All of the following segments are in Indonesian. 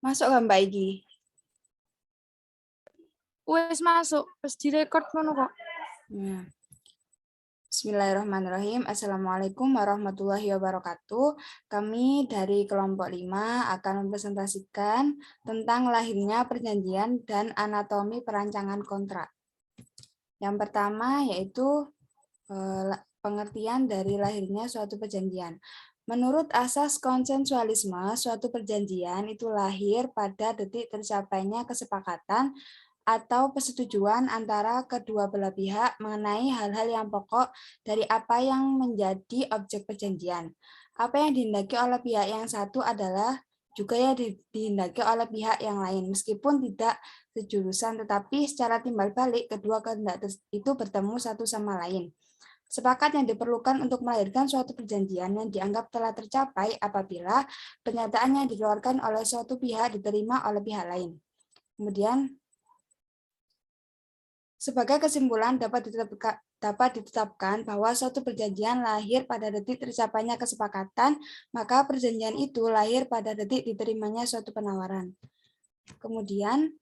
Masuk kan Mbak Igi? Wes masuk, wes direkord ngono kok. Ya. Bismillahirrahmanirrahim. Assalamualaikum warahmatullahi wabarakatuh. Kami dari kelompok 5 akan mempresentasikan tentang lahirnya perjanjian dan anatomi perancangan kontrak. Yang pertama yaitu pengertian dari lahirnya suatu perjanjian. Menurut asas konsensualisme, suatu perjanjian itu lahir pada detik tercapainya kesepakatan atau persetujuan antara kedua belah pihak mengenai hal-hal yang pokok dari apa yang menjadi objek perjanjian. Apa yang dihendaki oleh pihak yang satu adalah juga yang dihendaki oleh pihak yang lain, meskipun tidak sejurusan, tetapi secara timbal balik kedua kehendak itu bertemu satu sama lain. Sepakat yang diperlukan untuk melahirkan suatu perjanjian yang dianggap telah tercapai apabila pernyataan yang dikeluarkan oleh suatu pihak diterima oleh pihak lain. Kemudian, sebagai kesimpulan dapat ditetapkan bahwa suatu perjanjian lahir pada detik tercapainya kesepakatan, maka perjanjian itu lahir pada detik diterimanya suatu penawaran. Kemudian,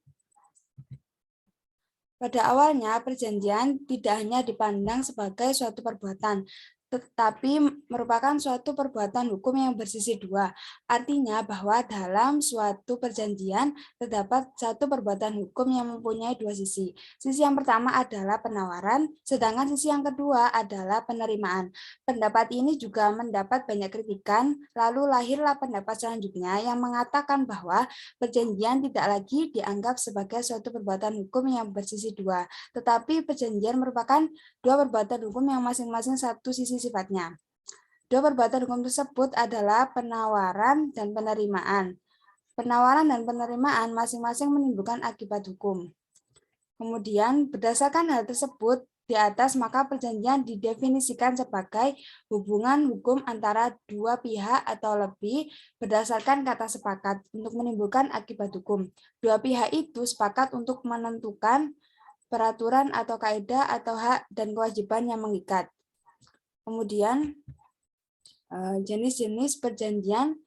pada awalnya, perjanjian tidak hanya dipandang sebagai suatu perbuatan, tetapi merupakan suatu perbuatan hukum yang bersisi dua. Artinya bahwa dalam suatu perjanjian terdapat satu perbuatan hukum yang mempunyai dua sisi. Sisi yang pertama adalah penawaran, sedangkan sisi yang kedua adalah penerimaan. Pendapat ini juga mendapat banyak kritikan, lalu lahirlah pendapat selanjutnya yang mengatakan bahwa perjanjian tidak lagi dianggap sebagai suatu perbuatan hukum yang bersisi dua, tetapi perjanjian merupakan dua perbuatan hukum yang masing-masing satu sisi sifatnya. Dua perbuatan hukum tersebut adalah penawaran dan penerimaan. Penawaran dan penerimaan masing-masing menimbulkan akibat hukum. Kemudian, berdasarkan hal tersebut, di atas maka perjanjian didefinisikan sebagai hubungan hukum antara dua pihak atau lebih berdasarkan kata sepakat untuk menimbulkan akibat hukum. Dua pihak itu sepakat untuk menentukan peraturan atau kaidah atau hak dan kewajiban yang mengikat. Kemudian, jenis-jenis perjanjian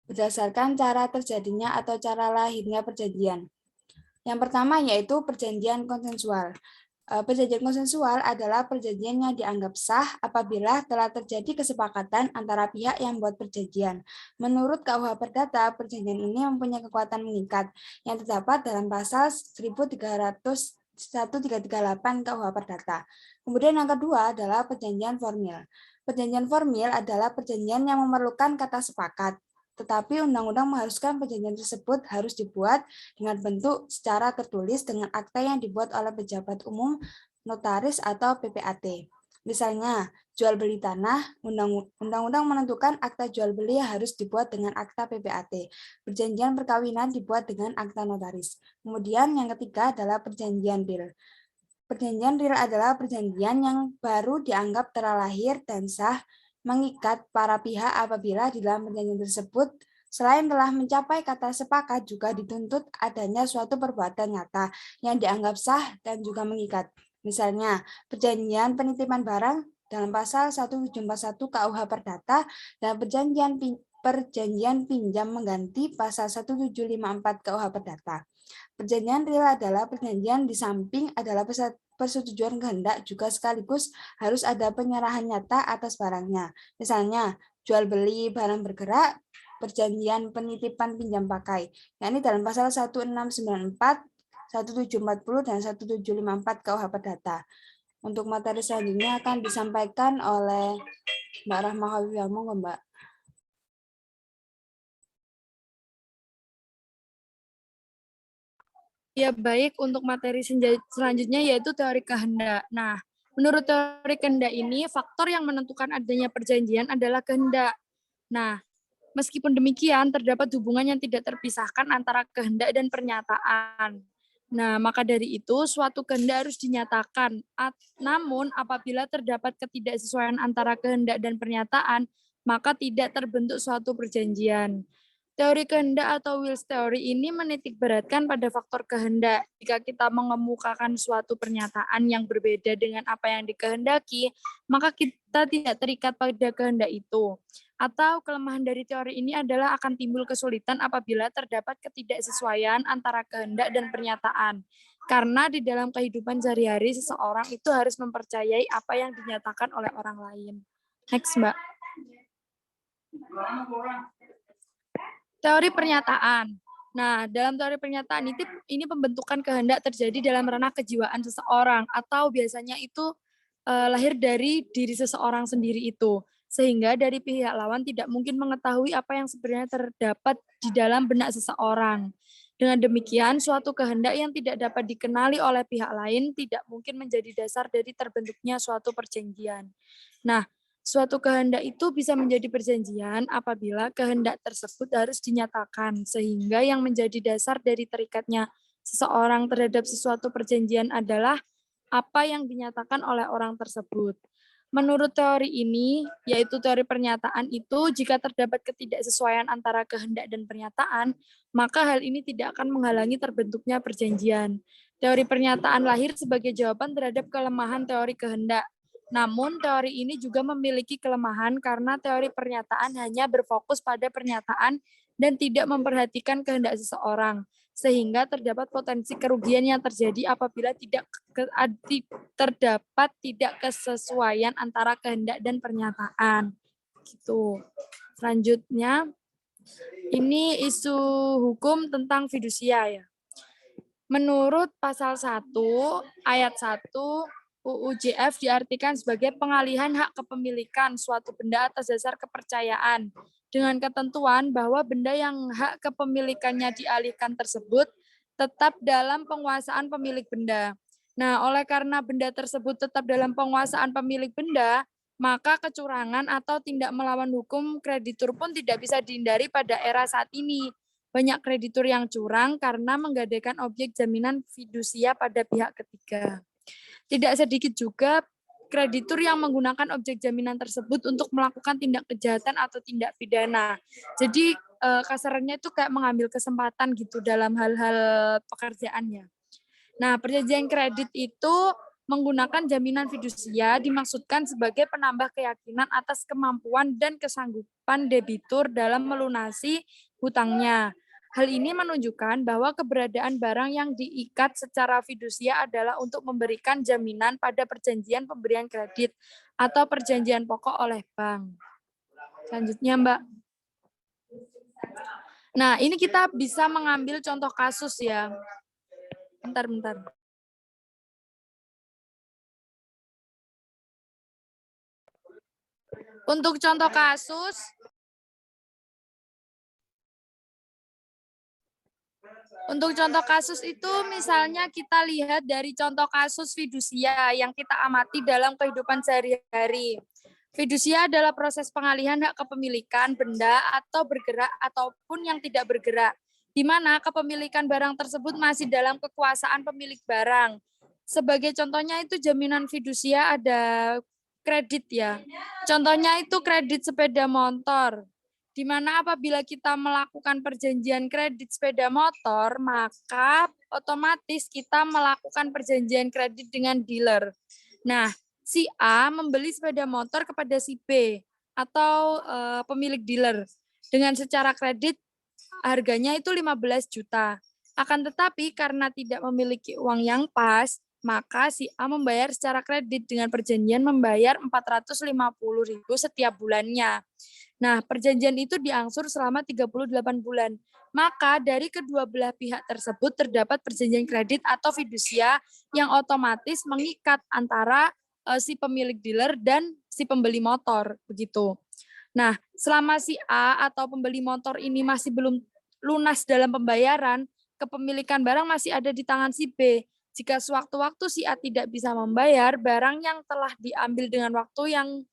berdasarkan cara terjadinya atau cara lahirnya perjanjian. Yang pertama yaitu perjanjian konsensual. Perjanjian konsensual adalah perjanjian yang dianggap sah apabila telah terjadi kesepakatan antara pihak yang membuat perjanjian. Menurut KUH Perdata, perjanjian ini mempunyai kekuatan mengikat yang terdapat dalam pasal 1338 KUH Perdata. Kemudian yang kedua adalah perjanjian formil. Perjanjian formil adalah perjanjian yang memerlukan kata sepakat, tetapi undang-undang mengharuskan perjanjian tersebut harus dibuat dengan bentuk secara tertulis dengan akta yang dibuat oleh pejabat umum, notaris, atau PPAT. Misalnya, jual beli tanah, undang-undang menentukan akta jual beli harus dibuat dengan akta PPAT. Perjanjian perkawinan dibuat dengan akta notaris. Kemudian yang ketiga adalah perjanjian real. Perjanjian real adalah perjanjian yang baru dianggap telah lahir dan sah, mengikat para pihak apabila di dalam perjanjian tersebut selain telah mencapai kata sepakat juga dituntut adanya suatu perbuatan nyata yang dianggap sah dan juga mengikat. Misalnya, perjanjian penitipan barang dalam pasal 1741 KUH Perdata dan perjanjian pinjam mengganti pasal 1754 KUH Perdata. Perjanjian real adalah perjanjian di samping adalah persetujuan kehendak juga sekaligus harus ada penyerahan nyata atas barangnya. Misalnya, jual beli barang bergerak, perjanjian penitipan pinjam pakai, yakni dalam pasal 1694, 1740, dan 1754 KUH Perdata. Untuk materi selanjutnya akan disampaikan oleh Mbak Rahma Khawifah. Monggo, Mbak. Ya baik, untuk materi selanjutnya yaitu teori kehendak. Nah, menurut teori kehendak ini, faktor yang menentukan adanya perjanjian adalah kehendak. Nah, meskipun demikian, terdapat hubungan yang tidak terpisahkan antara kehendak dan pernyataan. Nah, maka dari itu, suatu kehendak harus dinyatakan. Namun, apabila terdapat ketidaksesuaian antara kehendak dan pernyataan, maka tidak terbentuk suatu perjanjian. Teori kehendak atau Wills Theory ini menitikberatkan pada faktor kehendak. Jika kita mengemukakan suatu pernyataan yang berbeda dengan apa yang dikehendaki, maka kita tidak terikat pada kehendak itu. Atau kelemahan dari teori ini adalah akan timbul kesulitan apabila terdapat ketidaksesuaian antara kehendak dan pernyataan. Karena di dalam kehidupan sehari-hari seseorang itu harus mempercayai apa yang dinyatakan oleh orang lain. Next, Mbak. Teori pernyataan. Nah, dalam teori pernyataan ini pembentukan kehendak terjadi dalam ranah kejiwaan seseorang atau biasanya itu lahir dari diri seseorang sendiri itu. Sehingga dari pihak lawan tidak mungkin mengetahui apa yang sebenarnya terdapat di dalam benak seseorang. Dengan demikian, suatu kehendak yang tidak dapat dikenali oleh pihak lain tidak mungkin menjadi dasar dari terbentuknya suatu perjanjian. Nah, suatu kehendak itu bisa menjadi perjanjian apabila kehendak tersebut harus dinyatakan, sehingga yang menjadi dasar dari terikatnya seseorang terhadap sesuatu perjanjian adalah apa yang dinyatakan oleh orang tersebut. Menurut teori ini, yaitu teori pernyataan itu, jika terdapat ketidaksesuaian antara kehendak dan pernyataan, maka hal ini tidak akan menghalangi terbentuknya perjanjian. Teori pernyataan lahir sebagai jawaban terhadap kelemahan teori kehendak. Namun, teori ini juga memiliki kelemahan karena teori pernyataan hanya berfokus pada pernyataan dan tidak memperhatikan kehendak seseorang, sehingga terdapat potensi kerugian yang terjadi apabila terdapat tidak kesesuaian antara kehendak dan pernyataan. Gitu. Selanjutnya, ini isu hukum tentang fidusia ya. Menurut pasal 1 ayat 1 UU JF diartikan sebagai pengalihan hak kepemilikan suatu benda atas dasar kepercayaan dengan ketentuan bahwa benda yang hak kepemilikannya dialihkan tersebut tetap dalam penguasaan pemilik benda. Nah, oleh karena benda tersebut tetap dalam penguasaan pemilik benda, maka kecurangan atau tindak melawan hukum kreditur pun tidak bisa dihindari pada era saat ini. Banyak kreditur yang curang karena menggadaikan objek jaminan fidusia pada pihak ketiga. Tidak sedikit juga kreditur yang menggunakan objek jaminan tersebut untuk melakukan tindak kejahatan atau tindak pidana. Jadi kasarnya itu kayak mengambil kesempatan gitu dalam hal-hal pekerjaannya. Nah, perjanjian kredit itu menggunakan jaminan fidusia dimaksudkan sebagai penambah keyakinan atas kemampuan dan kesanggupan debitur dalam melunasi hutangnya. Hal ini menunjukkan bahwa keberadaan barang yang diikat secara fidusia adalah untuk memberikan jaminan pada perjanjian pemberian kredit atau perjanjian pokok oleh bank. Selanjutnya, Mbak. Nah, ini kita bisa mengambil contoh kasus ya. Bentar. Untuk contoh kasus itu misalnya kita lihat dari contoh kasus fidusia yang kita amati dalam kehidupan sehari-hari. Fidusia adalah proses pengalihan hak kepemilikan benda atau bergerak ataupun yang tidak bergerak, di mana kepemilikan barang tersebut masih dalam kekuasaan pemilik barang. Sebagai contohnya itu jaminan fidusia ada kredit ya. Contohnya itu kredit sepeda motor. Di mana apabila kita melakukan perjanjian kredit sepeda motor, maka otomatis kita melakukan perjanjian kredit dengan dealer. Nah, si A membeli sepeda motor kepada si B atau pemilik dealer dengan secara kredit harganya itu 15 juta. Akan tetapi karena tidak memiliki uang yang pas, maka si A membayar secara kredit dengan perjanjian membayar 450.000 setiap bulannya. Nah, perjanjian itu diangsur selama 38 bulan. Maka dari kedua belah pihak tersebut terdapat perjanjian kredit atau fidusia yang otomatis mengikat antara si pemilik dealer dan si pembeli motor, begitu. Nah, selama si A atau pembeli motor ini masih belum lunas dalam pembayaran, kepemilikan barang masih ada di tangan si B. Jika sewaktu-waktu si A tidak bisa membayar, barang yang telah diambil dengan waktu yang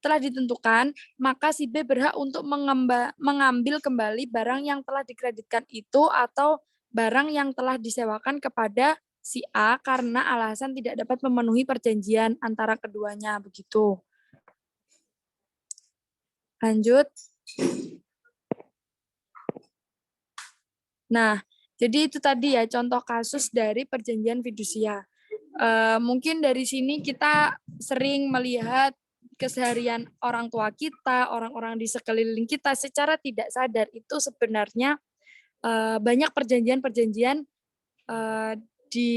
telah ditentukan, maka si B berhak untuk mengambil kembali barang yang telah dikreditkan itu atau barang yang telah disewakan kepada si A karena alasan tidak dapat memenuhi perjanjian antara keduanya, begitu. Lanjut. Nah, jadi itu tadi ya contoh kasus dari perjanjian fidusia. Mungkin dari sini kita sering melihat keseharian orang tua kita, orang-orang di sekeliling kita secara tidak sadar itu sebenarnya banyak perjanjian-perjanjian di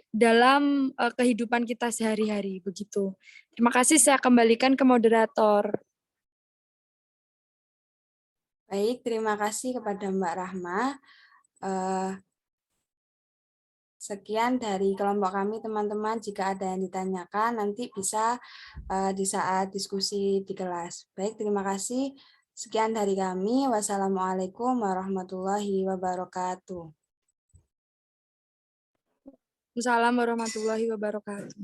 dalam kehidupan kita sehari-hari begitu. Terima kasih, saya kembalikan ke moderator. Baik, terima kasih kepada Mbak Rahma. Sekian dari kelompok kami, teman-teman. Jika ada yang ditanyakan, nanti bisa di saat diskusi di kelas. Baik, terima kasih. Sekian dari kami. Wassalamualaikum warahmatullahi wabarakatuh. Assalamualaikum warahmatullahi wabarakatuh.